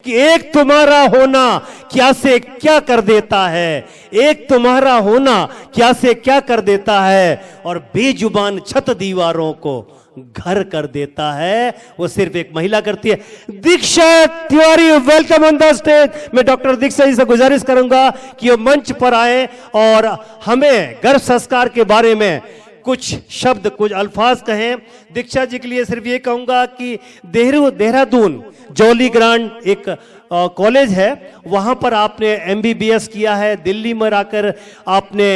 कि एक तुम्हारा होना क्या से क्या कर देता है, एक तुम्हारा होना क्या से क्या कर देता है, और बेजुबान छत दीवारों को घर कर देता है, वो सिर्फ एक महिला करती है। Diksha Tiwari, welcome on the stage. मैं डॉक्टर दीक्षा जी से गुजारिश करूंगा कि वो मंच पर आए और हमें गर्भ संस्कार के बारे में कुछ शब्द, कुछ अल्फाज कहें। दीक्षा जी के लिए सिर्फ ये कहूंगा कि देहरादून जॉली ग्रांट एक कॉलेज है, वहां पर आपने MBBS किया है, दिल्ली में आकर आपने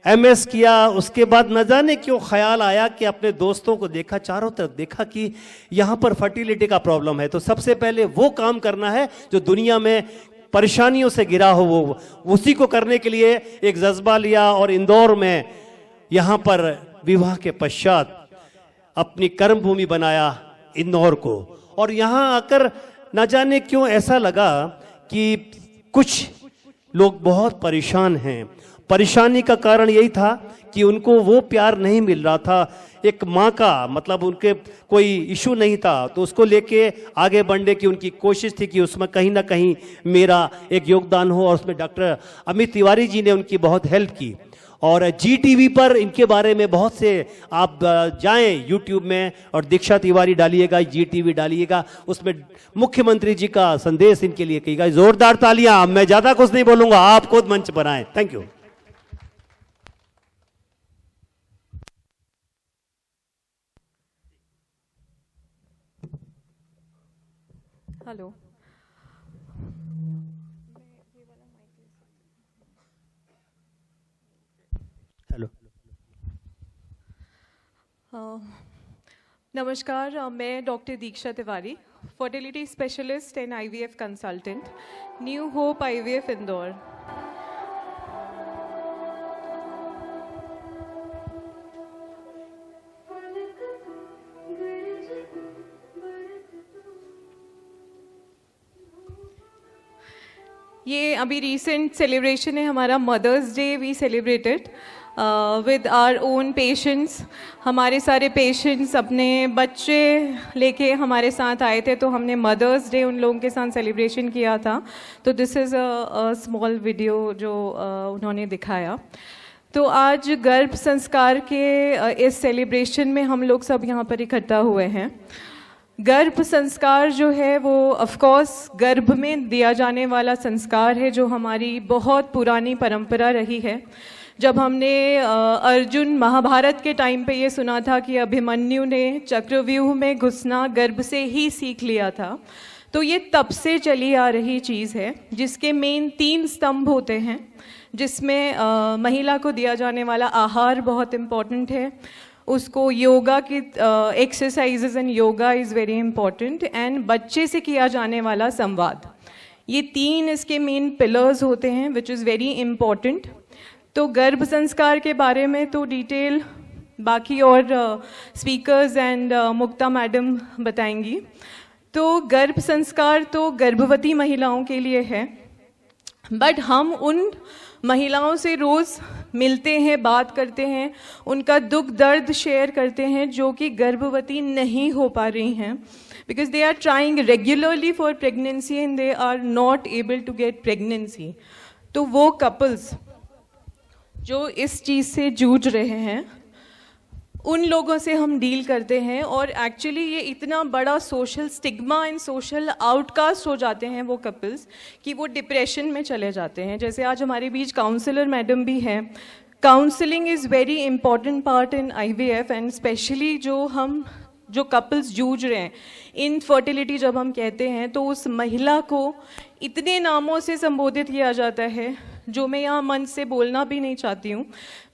MS किया। उसके बाद न जाने क्यों ख्याल आया कि अपने दोस्तों को देखा, चारों तरफ देखा कि यहाँ पर फर्टिलिटी का प्रॉब्लम है, तो सबसे पहले वो काम करना है जो दुनिया में परेशानियों से घिरा हो, वो उसी को करने के लिए एक जज्बा लिया और इंदौर में यहाँ पर विवाह के पश्चात अपनी कर्म भूमि बनाया इंदौर को। और यहाँ आकर न जाने क्यों ऐसा लगा कि कुछ लोग बहुत परेशान हैं। परेशानी का कारण यही था कि उनको वो प्यार नहीं मिल रहा था, एक माँ का मतलब उनके कोई इशू नहीं था, तो उसको लेके आगे बढ़ने की उनकी कोशिश थी कि उसमें कहीं ना कहीं मेरा एक योगदान हो, और उसमें डॉक्टर अमित तिवारी जी ने उनकी बहुत हेल्प की। और GTV पर इनके बारे में बहुत से, आप जाएं YouTube में और दीक्षा तिवारी डालिएगा, GTV डालिएगा, उसमें मुख्यमंत्री जी का संदेश इनके लिए कहिएगा। जोरदार तालियां। मैं ज्यादा कुछ नहीं बोलूंगा, आप खुद मंच पर आए। Thank you. हेलो, हेलो, नमस्कार। मैं doctor Diksha Tiwari, fertility specialist and IVF consultant, new hope IVF Indore. ये अभी रिसेंट सेलिब्रेशन है हमारा mothers day. We celebrated with our own patients. हमारे सारे पेशेंट्स अपने बच्चे लेके हमारे साथ आए थे, तो हमने मदर्स डे उन लोगों के साथ सेलिब्रेशन किया था। तो this is a small video जो उन्होंने दिखाया। तो आज गर्भ संस्कार के इस सेलिब्रेशन में हम लोग सब यहाँ पर इकट्ठा हुए हैं। गर्भ संस्कार जो है वो ऑफ कोर्स गर्भ में दिया जाने वाला संस्कार है, जो हमारी बहुत पुरानी परंपरा रही है। जब हमने अर्जुन महाभारत के टाइम पे ये सुना था कि अभिमन्यु ने चक्रव्यूह में घुसना गर्भ से ही सीख लिया था, तो ये तब से चली आ रही चीज़ है, जिसके मेन 3 स्तंभ होते हैं, जिसमें महिला को दिया जाने वाला आहार बहुत इम्पॉर्टेंट है, उसको योगा की exercises and yoga is very important, and बच्चे से किया जाने वाला संवाद। ये 3 इसके मेन पिलर्स होते हैं विच इज़ वेरी इम्पॉर्टेंट। तो गर्भ संस्कार के बारे में तो डिटेल बाकी और स्पीकर्स एंड मुक्ता मैडम बताएंगी। तो गर्भ संस्कार तो गर्भवती महिलाओं के लिए है, बट हम उन महिलाओं से रोज़ मिलते हैं, बात करते हैं, उनका दुख दर्द शेयर करते हैं जो कि गर्भवती नहीं हो पा रही हैं, because they are trying regularly for pregnancy and they are not able to get pregnancy. तो वो कपल्स जो इस चीज़ से जूझ रहे हैं, उन लोगों से हम डील करते हैं। और एक्चुअली ये इतना बड़ा social stigma and social outcast हो जाते हैं वो कपल्स कि वो डिप्रेशन में चले जाते हैं। जैसे आज हमारे बीच काउंसलर मैडम भी हैं। Counselling is very important part in IVF, and specially जो कपल्स जूझ रहे हैं इनफर्टिलिटी जब हम कहते हैं, तो उस महिला को इतने नामों से संबोधित किया जाता है जो मैं यहाँ मन से बोलना भी नहीं चाहती हूँ,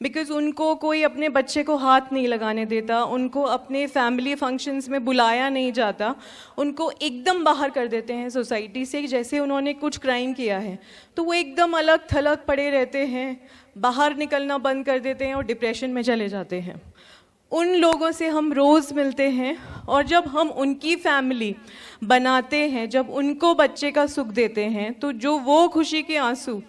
बिकॉज़ उनको कोई अपने बच्चे को हाथ नहीं लगाने देता, उनको अपने फैमिली फंक्शंस में बुलाया नहीं जाता, उनको एकदम बाहर कर देते हैं सोसाइटी से, जैसे उन्होंने कुछ क्राइम किया है। तो वो एकदम अलग थलग पड़े रहते हैं, बाहर निकलना बंद कर देते हैं और डिप्रेशन में चले जाते हैं। उन लोगों से हम रोज़ मिलते हैं, और जब हम उनकी फैमिली बनाते हैं, जब उनको बच्चे का सुख देते हैं, तो जो वो खुशी के आंसू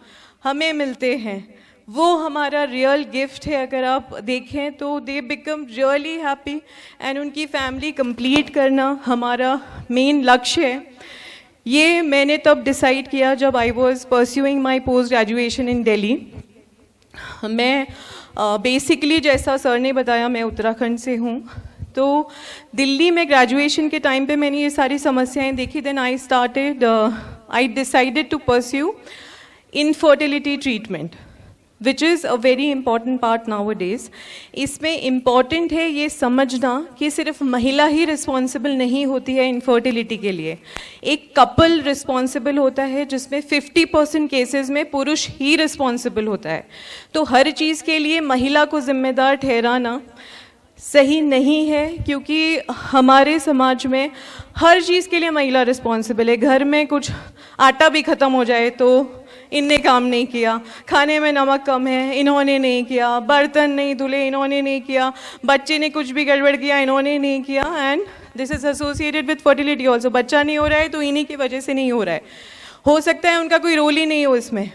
हमें मिलते हैं, वो हमारा रियल गिफ्ट है। अगर आप देखें तो they become really happy, and उनकी फैमिली कंप्लीट करना हमारा मेन लक्ष्य है। ये मैंने तब डिसाइड किया जब I was pursuing my post graduation in Delhi. मैं बेसिकली जैसा सर ने बताया, मैं उत्तराखंड से हूँ, तो दिल्ली में ग्रेजुएशन के टाइम पे मैंने ये सारी समस्याएं देखी। Then I decided to pursue infertility treatment, which is a very important part nowadays. इसमें इम्पॉर्टेंट है ये समझना कि सिर्फ महिला ही रिस्पॉन्सिबल नहीं होती है इनफर्टिलिटी के लिए, एक कपल रिस्पॉन्सिबल होता है, जिसमें 50% केसेस में पुरुष ही रिस्पॉन्सिबल होता है। तो हर चीज़ के लिए महिला को जिम्मेदार ठहराना सही नहीं है, क्योंकि हमारे समाज में हर चीज़ के लिए महिला रिस्पॉन्सिबल है। घर में कुछ आटा भी ख़त्म हो जाए तो इनने काम नहीं किया, खाने में नमक कम है, इन्होंने नहीं किया, बर्तन नहीं धुले, इन्होंने नहीं किया, बच्चे ने कुछ भी गड़बड़ किया, इन्होंने नहीं किया। And this is associated with fertility also. बच्चा नहीं हो रहा है तो इन्हीं की वजह से नहीं हो रहा है, हो सकता है उनका कोई रोल ही नहीं हो इसमें।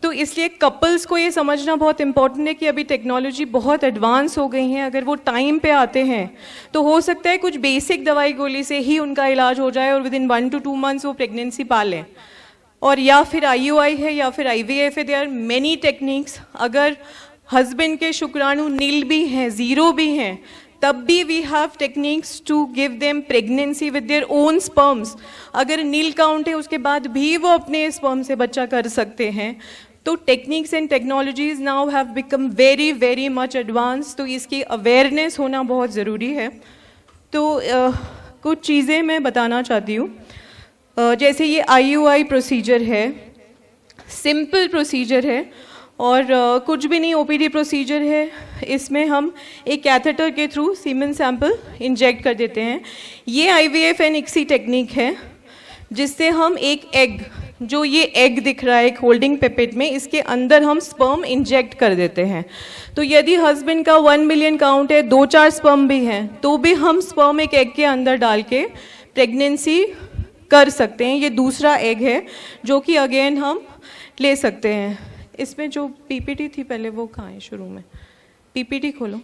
तो इसलिए कपल्स को ये समझना बहुत इंपॉर्टेंट है कि अभी टेक्नोलॉजी बहुत एडवांस हो गई है। अगर वो टाइम पे आते हैं तो हो सकता है कुछ बेसिक दवाई गोली से ही उनका इलाज हो जाए और विद इन 1 to 2 months वो प्रेगनेंसी पा लें। और या फिर IUI है या फिर IVF है, देयर आर मेनी टेक्निक्स। अगर हस्बैंड के शुक्राणु नील भी हैं, ज़ीरो भी हैं, तब भी we have techniques to give them pregnancy with their own sperms. अगर नील काउंट है उसके बाद भी वो अपने स्पर्म से बच्चा कर सकते हैं। तो techniques and technologies now have become very very much advance. तो इसकी अवेयरनेस होना बहुत ज़रूरी है। तो कुछ चीज़ें मैं बताना चाहती हूँ। जैसे ये IUI प्रोसीजर है, सिंपल प्रोसीजर है और कुछ भी नहीं, OPD प्रोसीजर है। इसमें हम एक कैथेटर के थ्रू सीमेन सैंपल इंजेक्ट कर देते हैं। ये IVF एंड ICSI टेक्निक है, जिससे हम एक एग, जो ये एग दिख रहा है एक होल्डिंग पेपेट में, इसके अंदर हम स्पर्म इंजेक्ट कर देते हैं। तो यदि हस्बैंड का 1 मिलियन काउंट है, 2-4 स्पर्म भी हैं, तो भी हम स्पर्म एक एग के अंदर डाल के प्रेगनेंसी कर सकते हैं। ये दूसरा एग है जो कि अगेन हम ले सकते हैं। इसमें जो PPT थी पहले, वो कहाँ है? शुरू में PPT खोलो।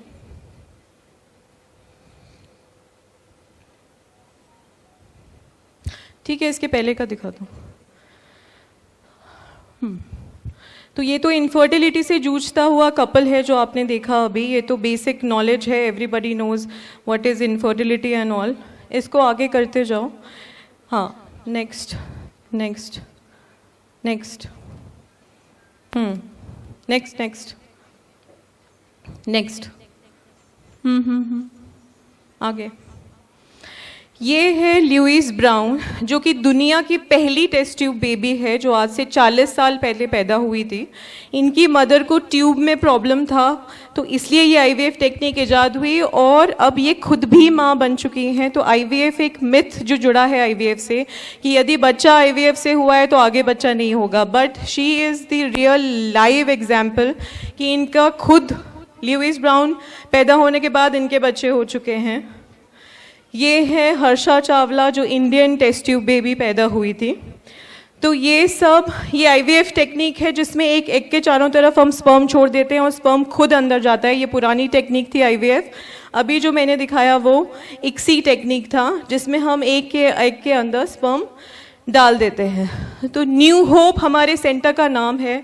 ठीक है, इसके पहले का दिखा दो। तो ये तो इनफर्टिलिटी से जूझता हुआ कपल है जो आपने देखा अभी। ये तो बेसिक नॉलेज है, everybody knows what is infertility and all. इसको आगे करते जाओ। हाँ, next next next next next next आगे। ये है ल्यूइस ब्राउन, जो कि दुनिया की पहली टेस्ट ट्यूब बेबी है, जो आज से 40 साल पहले पैदा हुई थी। इनकी मदर को ट्यूब में प्रॉब्लम था, तो इसलिए ये IVF टेक्निक इजाद हुई और अब ये खुद भी माँ बन चुकी हैं। तो IVF एक मिथ जो जुड़ा है IVF से कि यदि बच्चा IVF से हुआ है तो आगे बच्चा नहीं होगा, but she is the real live example कि इनका खुद ल्यूइस ब्राउन पैदा होने के बाद इनके बच्चे हो चुके हैं। ये है हर्षा चावला, जो इंडियन टेस्ट ट्यूब बेबी पैदा हुई थी। तो ये IVF टेक्निक है जिसमें एक एग के चारों तरफ हम स्पर्म छोड़ देते हैं और स्पर्म खुद अंदर जाता है। ये पुरानी टेक्निक थी IVF। अभी जो मैंने दिखाया वो ICSI टेक्निक था, जिसमें हम एक के एग के अंदर स्पर्म डाल देते हैं। तो न्यू होप हमारे सेंटर का नाम है।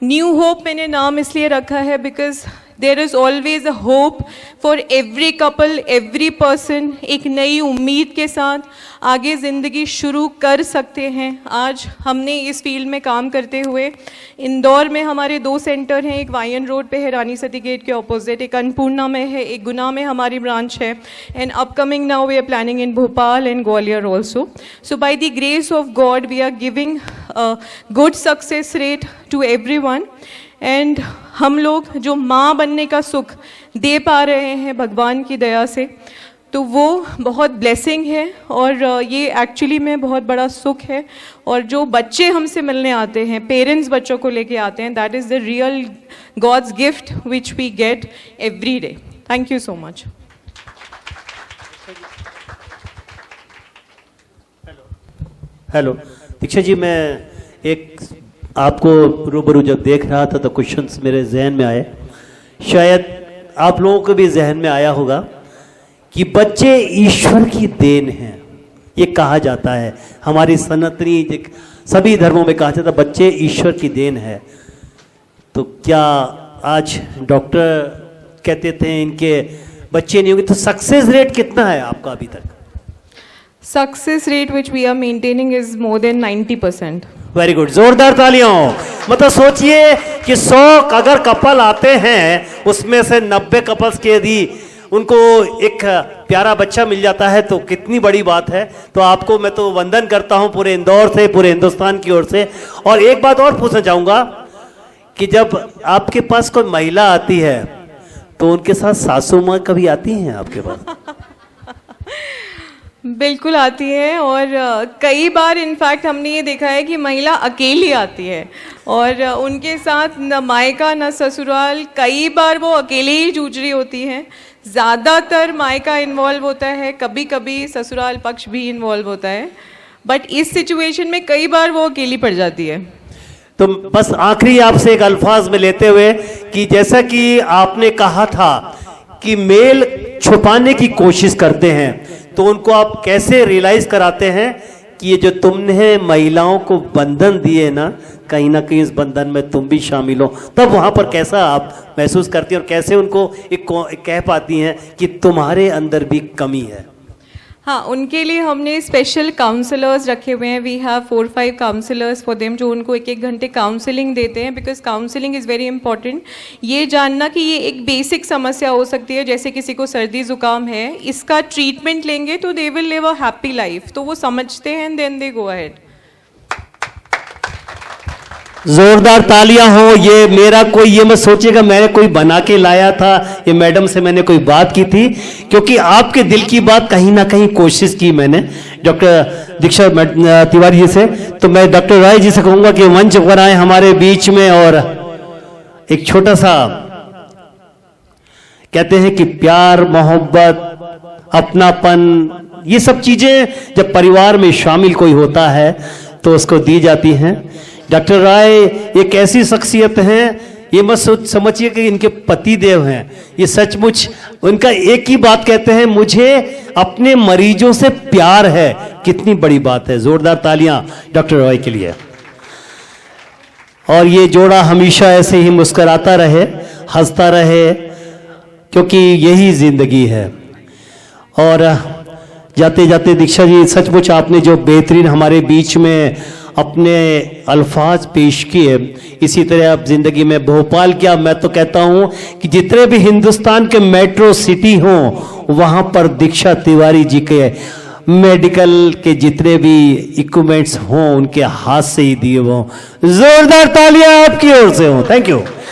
न्यू होप मैंने नाम इसलिए रखा है because there is always a hope for every couple, every person. एक नई उम्मीद के साथ आगे ज़िंदगी शुरू कर सकते हैं। आज हमने इस फील्ड में काम करते हुए इंदौर में हमारे 2 सेंटर हैं, एक वायन रोड पे है रानी सती गेट के ऑपोजिट, एक अन्नपूर्णा में है, एक गुना में हमारी ब्रांच है, and upcoming now we are planning in Bhopal and Gwalior also. So by the grace of God we are giving good success rate to everyone. And हम लोग जो माँ बनने का सुख दे पा रहे हैं भगवान की दया से, तो वो बहुत ब्लेसिंग है और ये एक्चुअली में बहुत बड़ा सुख है। और जो बच्चे हमसे मिलने आते हैं, पेरेंट्स बच्चों को लेके आते हैं, that is the real God's gift which we get every day. Thank you so much. Hello Diksha ji, मैं एक आपको रूबरू जब देख रहा था तो क्वेश्चंस मेरे जहन में आए, शायद आप लोगों को भी जहन में आया होगा कि बच्चे ईश्वर की देन हैं। ये कहा जाता है, हमारी सनातनी सभी धर्मों में कहा जाता है बच्चे ईश्वर की देन है। तो क्या आज डॉक्टर कहते थे इनके बच्चे नहीं होंगे, तो सक्सेस रेट कितना है आपका अभी तक? Success rate which we are maintaining is more than 90%. Very good, जोरदार तालियां हो। मतलब सोचिए कि 100 अगर कपल आते हैं उसमें से 90 कपल्स के यदि उनको एक प्यारा बच्चा मिल जाता है तो कितनी बड़ी बात है। तो आपको मैं तो वंदन करता हूं पूरे इंदौर से, पूरे हिंदुस्तान की ओर से। और एक बात और पूछना चाहूंगा कि जब आपके पास कोई महिला आती है तो उनके साथ सासू माँ कभी आती हैं आपके पास? बिल्कुल आती है, और कई बार इनफैक्ट हमने ये देखा है कि महिला अकेली आती है और उनके साथ न मायका न ससुराल, कई बार वो अकेले ही जूझ रही होती हैं। ज़्यादातर मायका इन्वॉल्व होता है, कभी कभी ससुराल पक्ष भी इन्वॉल्व होता है, बट इस सिचुएशन में कई बार वो अकेली पड़ जाती है। तो बस आखिरी आपसे एक अल्फाज में लेते हुए कि जैसा कि आपने कहा था कि मेल छुपाने की कोशिश करते हैं, तो उनको आप कैसे रियलाइज कराते हैं कि ये जो तुमने महिलाओं को बंधन दिए ना कहीं इस बंधन में तुम भी शामिल हो, तब वहां पर कैसा आप महसूस करती हैं और कैसे उनको एक कह पाती हैं कि तुम्हारे अंदर भी कमी है? हाँ, उनके लिए हमने स्पेशल काउंसलर्स रखे हुए हैं। We have 4-5 counsellors for them, जो उनको 1-1 घंटे काउंसलिंग देते हैं, because counselling is very important. ये जानना कि ये एक बेसिक समस्या हो सकती है, जैसे किसी को सर्दी ज़ुकाम है, इसका ट्रीटमेंट लेंगे तो they will live a happy life. तो वो समझते हैं, देन दे गो अहेड। जोरदार तालियां हो। ये मेरा कोई ये मत सोचेगा मैंने कोई बना के लाया था, ये मैडम से मैंने कोई बात की थी, क्योंकि आपके दिल की बात कहीं ना कहीं कोशिश की मैंने डॉक्टर दीक्षा तिवारी जी से। तो मैं डॉक्टर राय जी से कहूंगा कि मंच पर आए हमारे बीच में और एक छोटा सा कहते हैं कि प्यार, मोहब्बत, अपनापन, ये सब चीजें जब परिवार में शामिल कोई होता है तो उसको दी जाती हैं। डॉक्टर राय एक ऐसी शख्सियत हैं, ये मत समझिए कि इनके पति देव हैं, ये सचमुच उनका एक ही बात कहते हैं, मुझे अपने मरीजों से प्यार है। कितनी बड़ी बात है। जोरदार तालियां डॉक्टर राय के लिए। और ये जोड़ा हमेशा ऐसे ही मुस्कुराता रहे, हंसता रहे, क्योंकि यही जिंदगी है। और जाते जाते दीक्षा जी, सचमुच आपने जो बेहतरीन हमारे बीच में अपने अल्फाज पेश किए, इसी तरह आप जिंदगी में भोपाल क्या, मैं तो कहता हूं कि जितने भी हिंदुस्तान के मेट्रो सिटी हों वहां पर दीक्षा तिवारी जी के मेडिकल के जितने भी इक्विपमेंट्स हों उनके हाथ से ही दिए हों। जोरदार तालियां आपकी ओर से हों। Thank you.